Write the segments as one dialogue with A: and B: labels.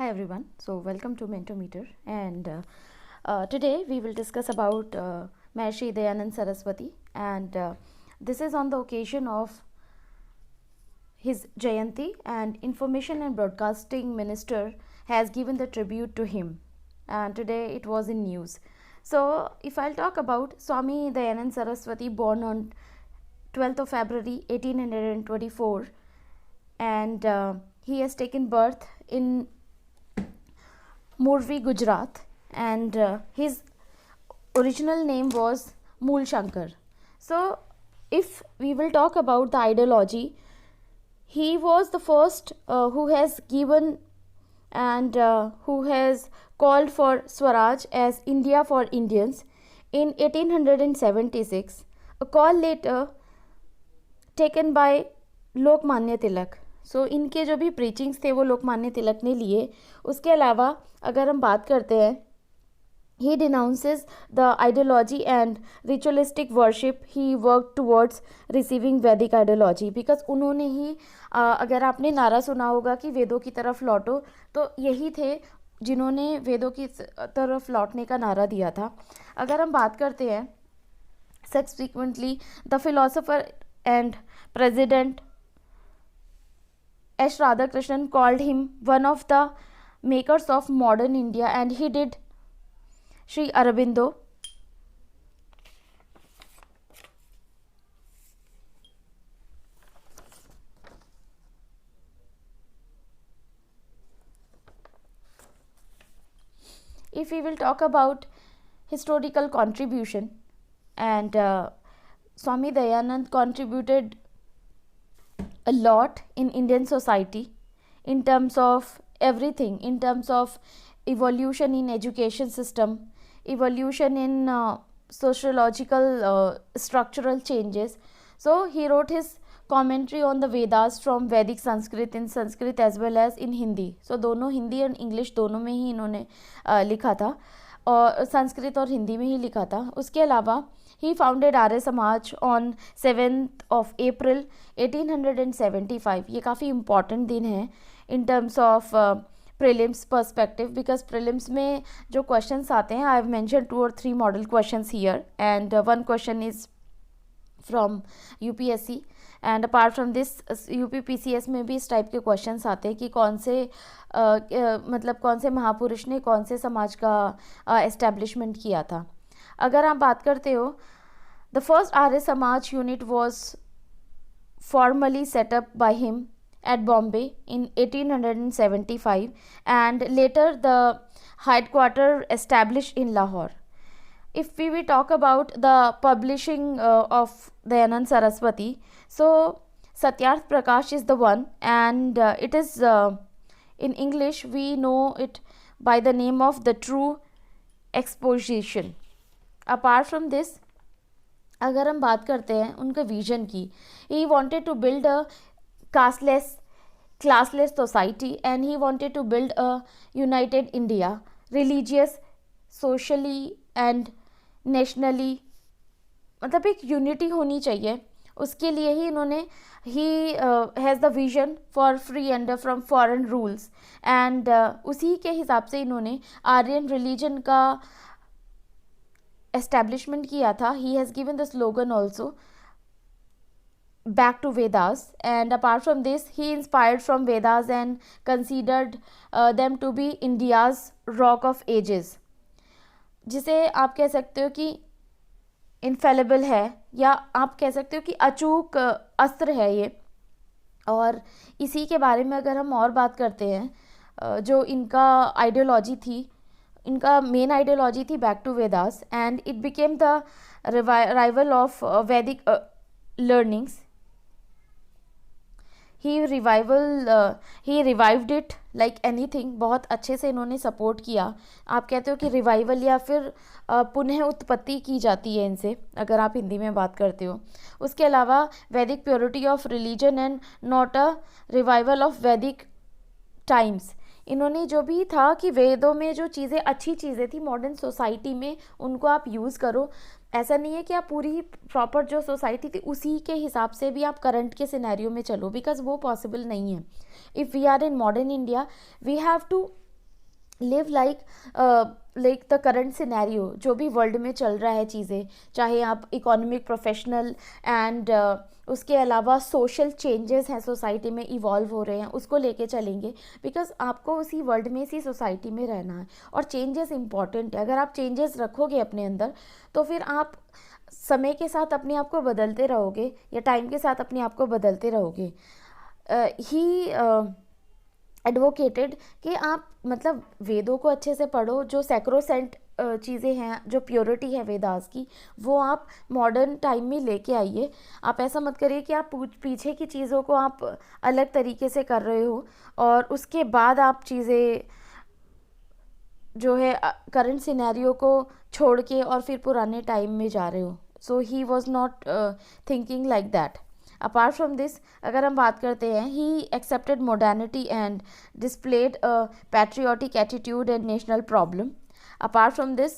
A: Hi everyone, so welcome to Mentometer, and today we will discuss about Maharishi Dayanand Saraswati, and this is on the occasion of his Jayanti, and Information and Broadcasting Minister has given the tribute to him, and today it was in news. So if I'll talk about Swami Dayanand Saraswati, born on 12th of February 1824, and he has taken birth in Morvi, Gujarat, and his original name was Mool Shankar. So, if we will talk about the ideology, he was the first who has given and who has called for Swaraj as India for Indians in 1876, a call later taken by Lokmanya Tilak. सो इनके जो भी preachings थे वो लोकमान्य तिलक ने लिए. उसके अलावा अगर हम बात करते हैं, he denounces the ideology and ritualistic worship. He worked towards receiving Vedic ideology because उन्होंने ही अगर आपने नारा सुना होगा कि वेदों की तरफ लौटो, तो यही थे जिन्होंने वेदों की तरफ लौटने का नारा दिया था. अगर हम बात करते हैं, subsequently the philosopher and president S. Radhakrishnan called him one of the makers of modern India, and he did Sri Aurobindo. If we will talk about historical contribution, and Swami Dayanand contributed a lot in Indian society in terms of everything, in terms of evolution in education system, evolution in sociological structural changes. So he wrote his commentary on the Vedas from Vedic Sanskrit, in Sanskrit as well as in Hindi. So दोनों हिंदी और English दोनों में ही इन्होंने लिखा था, और संस्कृत और हिंदी में ही लिखा था. उसके अलावा he founded Arya Samaj on 7th of April 1875. ये काफ़ी इम्पॉर्टेंट दिन है in terms of prelims perspective, because prelims में जो questions आते हैं, I have mentioned 2 or 3 model questions here, and one question is from UPSC, and apart from this UPPCS में भी इस टाइप के क्वेश्चंस आते हैं कि कौन से मतलब कौन से महापुरुष ने कौन से समाज का एस्टेब्लिशमेंट किया था. अगर आप बात करते हो, the first Arya Samaj unit was formally setup by him at Bombay in 1875, and later the headquarter established in Lahore. If we will talk about the publishing of Dayanand Saraswati, so Satyarth Prakash is the one, and it is in English we know it by the name of the True Exposition. Apart from this, अगर हम बात करते हैं उनका vision की, he wanted to build a classless society, and he wanted to build a united India, religious, socially and nationally, मतलब एक unity होनी चाहिए. उसके लिए ही इन्होंने he has the vision for free and from foreign rules, and उसी के हिसाब से इन्होंने आर्यन रिलीजन का एस्टेब्लिशमेंट किया था. He has given the slogan also, back to Vedas, and apart from this he inspired from Vedas and considered them to be India's rock of ages, जिसे आप कह सकते हो कि इनफेलेबल है, या आप कह सकते हो कि अचूक अस्त्र है ये. और इसी के बारे में अगर हम और बात करते हैं, जो इनका आइडियोलॉजी थी, इनका मेन आइडियोलॉजी थी back to Vedas, and it became the revival of Vedic learnings. He revived it like anything. बहुत अच्छे से इन्होंने सपोर्ट किया. आप कहते हो कि रिवाइवल या फिर पुनः उत्पत्ति की जाती है इनसे, अगर आप हिंदी में बात करते हो. उसके अलावा वैदिक purity of religion and not a revival of वैदिक टाइम्स. इन्होंने जो भी था कि वेदों में जो चीज़ें अच्छी चीज़ें थी मॉडर्न सोसाइटी में, उनको आप यूज़ करो. ऐसा नहीं है कि आप पूरी प्रॉपर जो सोसाइटी थी उसी के हिसाब से भी आप करंट के सिनेरियो में चलो, बिकॉज वो पॉसिबल नहीं है. If we are in modern India, we have to live like the current scenario, जो भी वर्ल्ड में चल रहा है चीज़ें, चाहे आप इकोनॉमिक, प्रोफेशनल एंड उसके अलावा सोशल चेंजेस हैं सोसाइटी में इवॉल्व हो रहे हैं, उसको लेके चलेंगे। बिकॉज आपको उसी वर्ल्ड में, इसी सोसाइटी में रहना है और चेंजेस इंपॉर्टेंट है। अगर आप चेंजेस रखोगे अपने अंदर तो फिर आप समय के साथ अपने आप को बदलते रहोगे या टाइम के साथ अपने आप को बदलते रहोगे। ही एडवोकेटेड कि आप मतलब वेदों को अच्छे से पढ़ो, जो सैक्रोसेंट चीज़ें हैं, जो प्योरिटी है वेदास की, वो आप मॉडर्न टाइम में लेके आइए। आप ऐसा मत करिए कि आप पीछे की चीज़ों को आप अलग तरीके से कर रहे हो और उसके बाद आप चीज़ें जो है करंट सिनेरियो को छोड़ के और फिर पुराने टाइम में जा रहे हो। So he was not thinking like that. Apart from this, अगर हम बात करते हैं, he accepted modernity and displayed a patriotic attitude and national problem. Apart from this,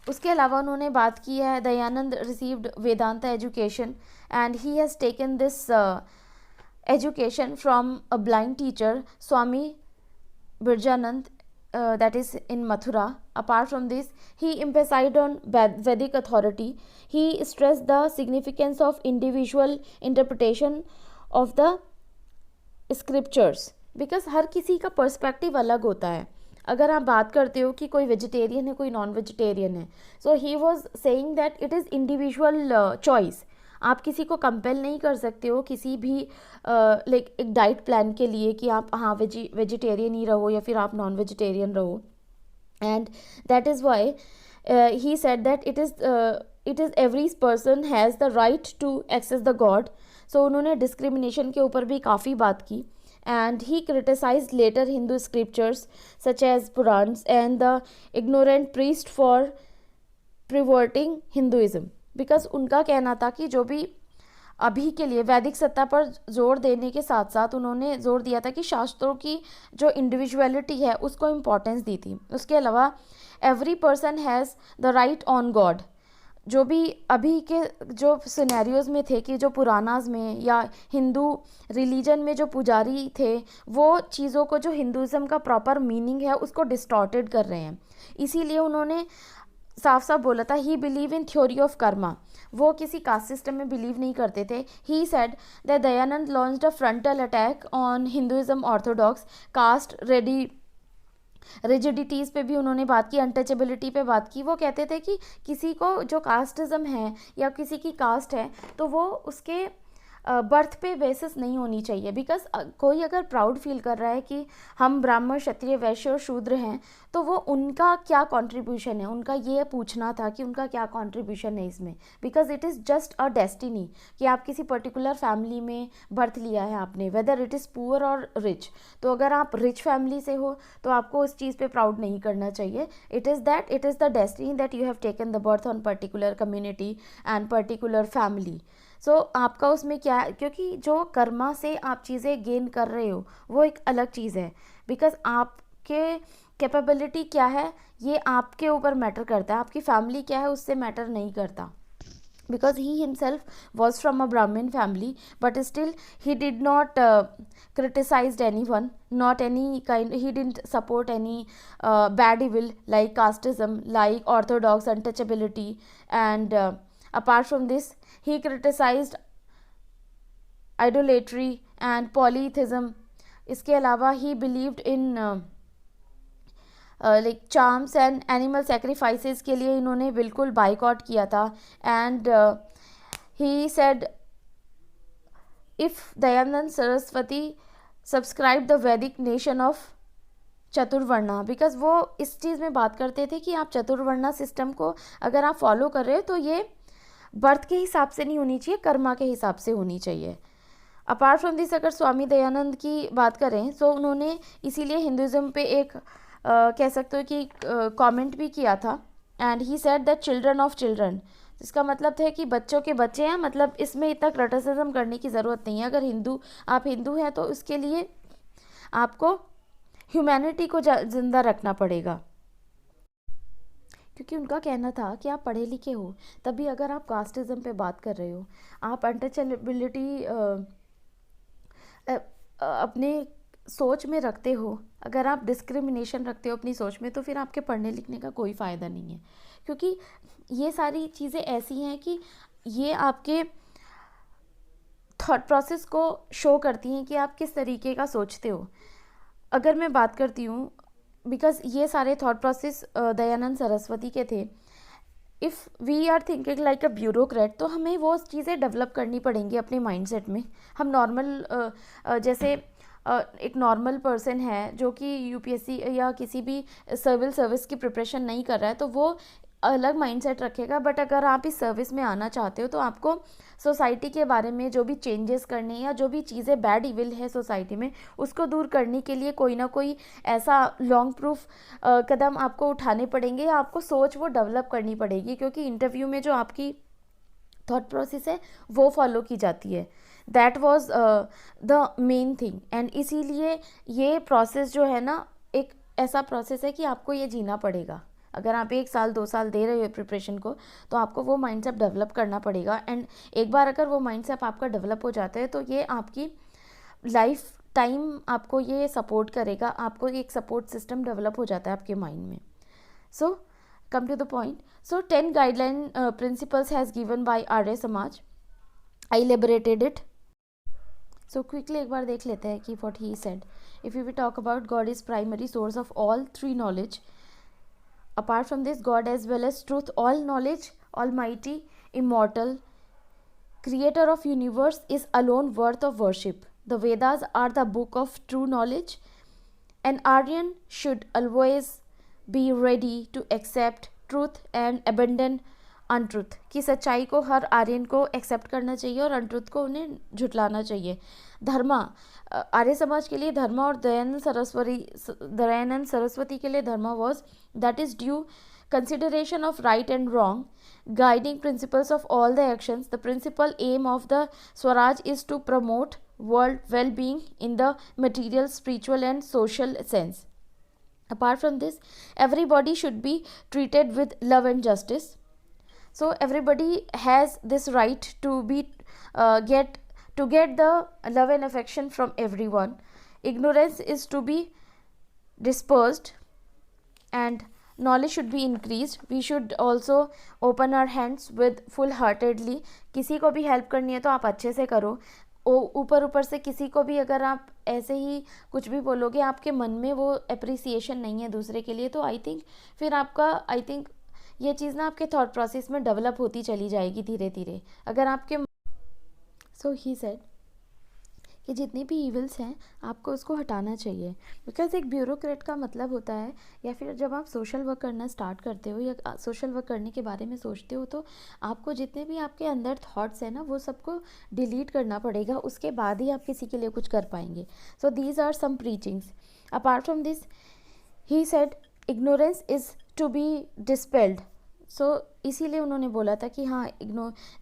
A: उसके अलावा उन्होंने बात की है, Dayanand received Vedanta education and he has taken this education from a blind teacher Swami Birjanand, that is in Mathura. Apart from this, he emphasized on Vedic authority. He stressed the significance of individual interpretation of the scriptures. Because हर किसी का perspective अलग होता है। अगर आप बात करते हो कि कोई वेजिटेरियन है, कोई नॉन वेजिटेरियन है, so he was saying that it is individual choice. आप किसी को कंपेल नहीं कर सकते हो किसी भी लाइक एक डाइट प्लान के लिए कि आप हाँ वेजिटेरियन ही रहो या फिर आप नॉन वेजिटेरियन रहो। And that is why he said that it is every person has the right to access the god. So उन्होंने डिस्क्रिमिनेशन के ऊपर भी काफ़ी बात की। And he criticized later Hindu scriptures such as Purans and the ignorant priest for perverting Hinduism. Because उनका कहना था कि जो भी अभी के लिए वैदिक सत्ता पर जोर देने के साथ साथ उन्होंने जोर दिया था कि शास्त्रों की जो इंडिविजुअलिटी है उसको इम्पोर्टेंस दी थी। उसके अलावा every person has the right on God. जो भी अभी के जो सिनेरियोज़ में थे कि जो पुरानाज में या हिंदू रिलीजन में जो पुजारी थे, वो चीज़ों को, जो हिंदुज़म का प्रॉपर मीनिंग है उसको डिस्टॉर्टेड कर रहे हैं। इसीलिए उन्होंने साफ साफ बोला था, he believe in theory of karma. वो किसी कास्ट सिस्टम में बिलीव नहीं करते थे। He said that Dayanand launched a frontal attack on Hinduism orthodox caste rigidities पे भी उन्होंने बात की, अनटचेबिलिटी पे बात की। वो कहते थे कि किसी को जो कास्टिज़म है या किसी की कास्ट है तो वो उसके बर्थ पे बेसिस नहीं होनी चाहिए। बिकॉज कोई अगर प्राउड फील कर रहा है कि हम ब्राह्मण, क्षत्रिय, वैश्य और शूद्र हैं, तो वो उनका क्या कंट्रीब्यूशन है, उनका ये पूछना था कि उनका क्या कंट्रीब्यूशन है इसमें। Because it is just a destiny कि आप किसी पर्टिकुलर फैमिली में बर्थ लिया है आपने, वेदर इट इज़ पुअर और रिच। तो अगर आप रिच फैमिली से हो तो आपको उस चीज़ पे प्राउड नहीं करना चाहिए। It is the destiny that you have taken the birth on particular community and particular family. So आपका उसमें क्या है, क्योंकि जो कर्मा से आप चीज़ें गेन कर रहे हो वो एक अलग चीज़ है। बिकॉज आपके कैपेबिलिटी क्या है ये आपके ऊपर मैटर करता है, आपकी फैमिली क्या है उससे मैटर नहीं करता। Because he himself was from a Brahmin family, but still he did not criticized anyone, not any kind, he didn't support any bad evil like casteism, like orthodox untouchability, and apart from this he criticized idolatry and polytheism. इसके अलावा he believed in like charms and animal sacrifices के लिए इन्होंने बिल्कुल boycott किया था। And he said if Dayanand Saraswati subscribe the वैदिक nation of चतुर्वर्णा। Because वो इस चीज़ में बात करते थे कि आप चतुर्वर्णा सिस्टम को अगर आप फॉलो कर रहे हो तो ये बर्थ के हिसाब से नहीं होनी चाहिए, कर्मा के हिसाब से होनी चाहिए। अपार्ट फ्रॉम दिस, अगर स्वामी दयानंद की बात करें तो उन्होंने इसीलिए हिंदुज़म पे एक कह सकते हो कि कमेंट भी किया था। And he said that children of children, इसका मतलब है कि बच्चों के बच्चे हैं, मतलब इसमें इतना क्रिटिसिज्म करने की ज़रूरत नहीं है। अगर आप हिंदू हैं तो उसके लिए आपको ह्यूमैनिटी को ज़िंदा रखना पड़ेगा। क्योंकि उनका कहना था कि आप पढ़े लिखे हो तभी अगर आप कास्टिज़म पे बात कर रहे हो, आप अनटचेबिलिटी अपने सोच में रखते हो, अगर आप डिस्क्रिमिनेशन रखते हो अपनी सोच में, तो फिर आपके पढ़ने लिखने का कोई फ़ायदा नहीं है, क्योंकि ये सारी चीज़ें ऐसी हैं कि ये आपके थॉट प्रोसेस को शो करती हैं कि आप किस तरीके का सोचते हो। अगर मैं बात करती हूँ, बिकॉज ये सारे थॉट प्रोसेस दयानंद सरस्वती के थे। If we are thinking like a bureaucrat, तो हमें वो चीज़ें डेवलप करनी पड़ेंगी अपने माइंडसेट में। हम नॉर्मल जैसे एक नॉर्मल पर्सन है जो कि यूपीएससी या किसी भी सिविल सर्विस की प्रिपरेशन नहीं कर रहा है, तो वो अलग माइंडसेट रखेगा। बट अगर आप इस सर्विस में आना चाहते हो, तो आपको सोसाइटी के बारे में जो भी चेंजेस करने या जो भी चीज़ें बैड इविल है सोसाइटी में, उसको दूर करने के लिए कोई ना कोई ऐसा लॉन्ग प्रूफ कदम आपको उठाने पड़ेंगे, या आपको सोच वो डेवलप करनी पड़ेगी, क्योंकि इंटरव्यू में जो आपकी थॉट प्रोसेस है वो फॉलो की जाती है। That was the main thing. And इसीलिए ये प्रोसेस जो है ना, एक ऐसा प्रोसेस है कि आपको ये जीना पड़ेगा। अगर आप 1 साल 2 साल दे रहे हो प्रिपरेशन को, तो आपको वो माइंडसेट डेवलप करना पड़ेगा। एंड एक बार अगर वो माइंडसेट आपका डेवलप हो जाता है, तो ये आपकी लाइफ टाइम आपको ये सपोर्ट करेगा, आपको एक सपोर्ट सिस्टम डेवलप हो जाता है आपके माइंड में। सो come to the point. So 10 guideline principles has given by Arya Samaj. I elaborated it. So quickly एक बार देख लेते हैं कि what he said. If we talk about God is primary source of all three knowledge. Apart from this, God as well as truth, all knowledge, almighty, immortal, creator of universe is alone worth of worship. The Vedas are the book of true knowledge. An Aryan should always be ready to accept truth and abandon untruth. कि सच्चाई को हर आर्यन को accept करना चाहिए और untruth को उन्हें झुटलाना चाहिए। धर्मा, आर्य समाज के लिए धर्मा और दयानंद सरस्वती के लिए dharma was that is due consideration of right and wrong, guiding principles of all the actions. The principal aim of the Swaraj is to promote world well-being in the material, spiritual and social sense. Apart from this, everybody should be treated with love and justice. So everybody has this right to be get the love and affection from everyone. Ignorance is to be dispersed and knowledge should be increased. We should also open our hands with full heartedly. किसी को भी help करनी है तो आप अच्छे से करो। ऊपर से किसी को भी अगर आप ऐसे ही कुछ भी बोलोगे, आपके मन में वो अप्रिसिएशन नहीं है दूसरे के लिए, तो आई थिंक फिर आपका ये चीज़ ना आपके थॉट प्रोसेस में डेवलप होती चली जाएगी धीरे धीरे। अगर आपके सो ही सेड कि जितनी भी इविल्स हैं आपको उसको हटाना चाहिए। बिकॉज एक ब्यूरोक्रेट का मतलब होता है, या फिर जब आप सोशल वर्क करना स्टार्ट करते हो या सोशल वर्क करने के बारे में सोचते हो, तो आपको जितने भी आपके अंदर थॉट्स हैं ना, वो सबको डिलीट करना पड़ेगा, उसके बाद ही आप किसी के लिए कुछ कर पाएंगे। So these are some preachings. Apart from this, he said ignorance is to be dispelled. So इसीलिए उन्होंने बोला था कि हाँ,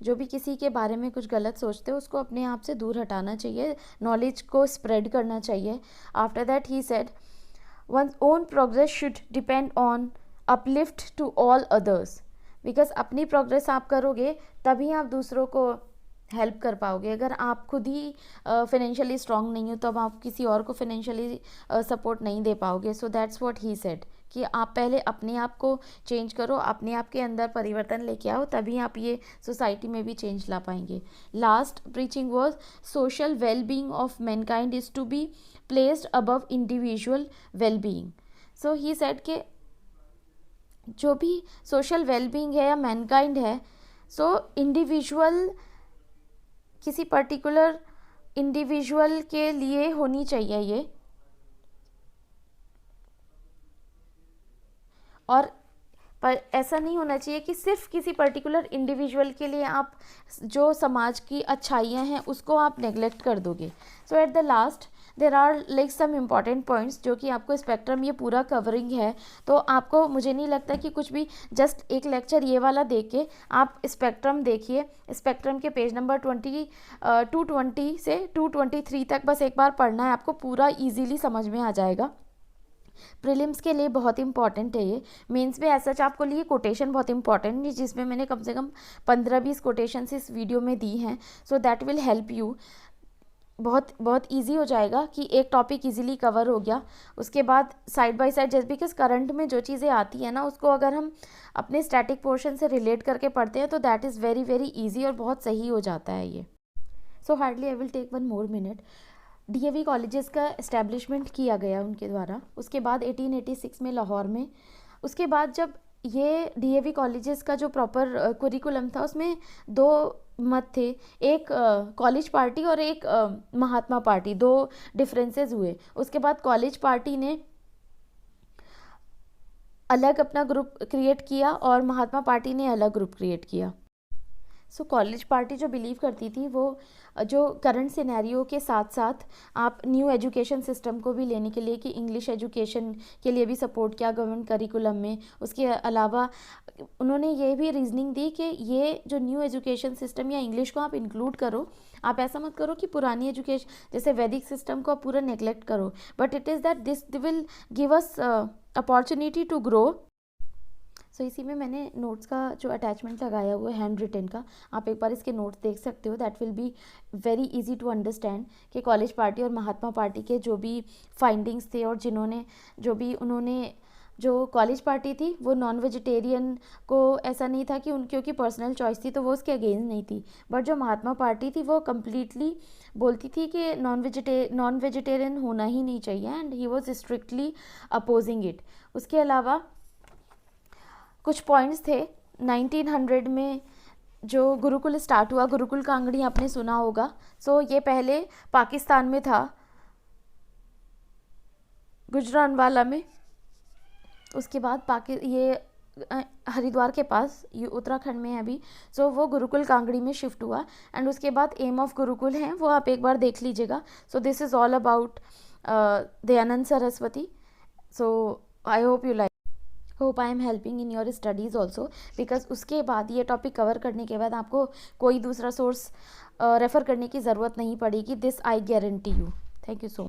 A: जो भी किसी के बारे में कुछ गलत सोचते हो उसको अपने आप से दूर हटाना चाहिए, नॉलेज को स्प्रेड करना चाहिए। After that he said one's own progress should depend on uplift to all others. Because अपनी प्रोग्रेस आप करोगे तभी आप दूसरों को हेल्प कर पाओगे। अगर आप खुद ही फाइनेंशियली स्ट्रांग नहीं हो, तो अब आप किसी और को फाइनेंशियली सपोर्ट नहीं दे पाओगे। So that's what he said कि आप पहले अपने आप को चेंज करो, अपने आप के अंदर परिवर्तन लेके आओ, तभी आप ये सोसाइटी में भी चेंज ला पाएंगे। Last preaching was social well being of mankind is to be placed above individual well being. So he said कि जो भी सोशल वेल बीइंग है या मैनकाइंड है, सो इंडिविजुअल किसी पर्टिकुलर इंडिविजुअल के लिए होनी चाहिए ये, और पर ऐसा नहीं होना चाहिए कि सिर्फ किसी पर्टिकुलर इंडिविजुअल के लिए आप जो समाज की अच्छाइयाँ हैं उसको आप नेग्लेक्ट कर दोगे। So at the last there are like some important points जो कि आपको स्पेक्ट्रम ये पूरा कवरिंग है, तो आपको मुझे नहीं लगता कि कुछ भी जस्ट एक लेक्चर ये वाला देख के आप स्पेक्ट्रम देखिए। स्पेक्ट्रम के पेज नंबर 220 से 223 तक बस एक बार पढ़ना है, आपको पूरा ईजीली समझ में आ जाएगा। प्रीलिम्स के लिए बहुत इंपॉर्टेंट है ये। मेंस में ऐसा आपको लिए कोटेशन बहुत इंपॉर्टेंट है, जिसमें मैंने कम से कम 15-20 कोटेशंस इस वीडियो में दी हैं। So that will help you. बहुत बहुत ईजी हो जाएगा कि एक टॉपिक इजीली कवर हो गया। उसके बाद साइड बाय साइड, जैसे बिकॉज करंट में जो चीज़ें आती हैं ना, उसको अगर हम अपने स्टैटिक पोर्शन से रिलेट करके पढ़ते हैं तो that is very very easy और बहुत सही हो जाता है ये। So hardly I will take 1 more minute। DAV colleges का इस्टेब्लिशमेंट किया गया उनके द्वारा, उसके बाद 1886 में लाहौर में। उसके बाद जब ये डीएवी कॉलेजेस का जो प्रॉपर कुरिकुलम था उसमें 2 मत थे, एक कॉलेज पार्टी और एक महात्मा पार्टी, 2 डिफरेंसेस हुए। उसके बाद कॉलेज पार्टी ने अलग अपना ग्रुप क्रिएट किया और महात्मा पार्टी ने अलग ग्रुप क्रिएट किया। सो कॉलेज पार्टी जो बिलीव करती थी वो जो करंट सिनेरियो के साथ साथ आप न्यू एजुकेशन सिस्टम को भी लेने के लिए कि इंग्लिश एजुकेशन के लिए भी सपोर्ट किया गवर्नमेंट करिकुलम में। उसके अलावा उन्होंने ये भी रीजनिंग दी कि ये जो न्यू एजुकेशन सिस्टम या इंग्लिश को आप इंक्लूड करो, आप ऐसा मत करो कि पुरानी एजुकेशन जैसे वैदिक सिस्टम को आप पूरा नेग्लेक्ट करो, but it is that this will give us opportunity to grow. So इसी में मैंने नोट्स का जो अटैचमेंट लगाया हुआ है हैंड रिटन का, आप एक बार इसके नोट्स देख सकते हो। That will be very easy to understand कि कॉलेज पार्टी और महात्मा पार्टी के जो भी फाइंडिंग्स थे और जिन्होंने उन्होंने जो कॉलेज पार्टी थी वो नॉन वेजिटेरियन को ऐसा नहीं था कि क्योंकि पर्सनल चॉइस थी तो वो उसके अगेंस्ट नहीं थी, बट जो महात्मा पार्टी थी वो कम्प्लीटली बोलती थी कि नॉन वेजिटेरियन होना ही नहीं चाहिए, and he was strictly opposing it. उसके अलावा कुछ पॉइंट्स थे 1900 में जो गुरुकुल स्टार्ट हुआ, गुरुकुल कांगड़ी आपने सुना होगा। सो ये पहले पाकिस्तान में था, गुजरानवाला में। उसके बाद ये हरिद्वार के पास, ये उत्तराखंड में है अभी। सो वो गुरुकुल कांगड़ी में शिफ्ट हुआ, एंड उसके बाद एम ऑफ गुरुकुल है वो आप एक बार देख लीजिएगा। So this is all about Dayanand Saraswati. So I hope you like, hope I am helping in your studies also, because उसके बाद ये टॉपिक कवर करने के बाद आपको कोई दूसरा सोर्स रेफ़र करने की ज़रूरत नहीं पड़ेगी, this I guarantee you. Thank you so much.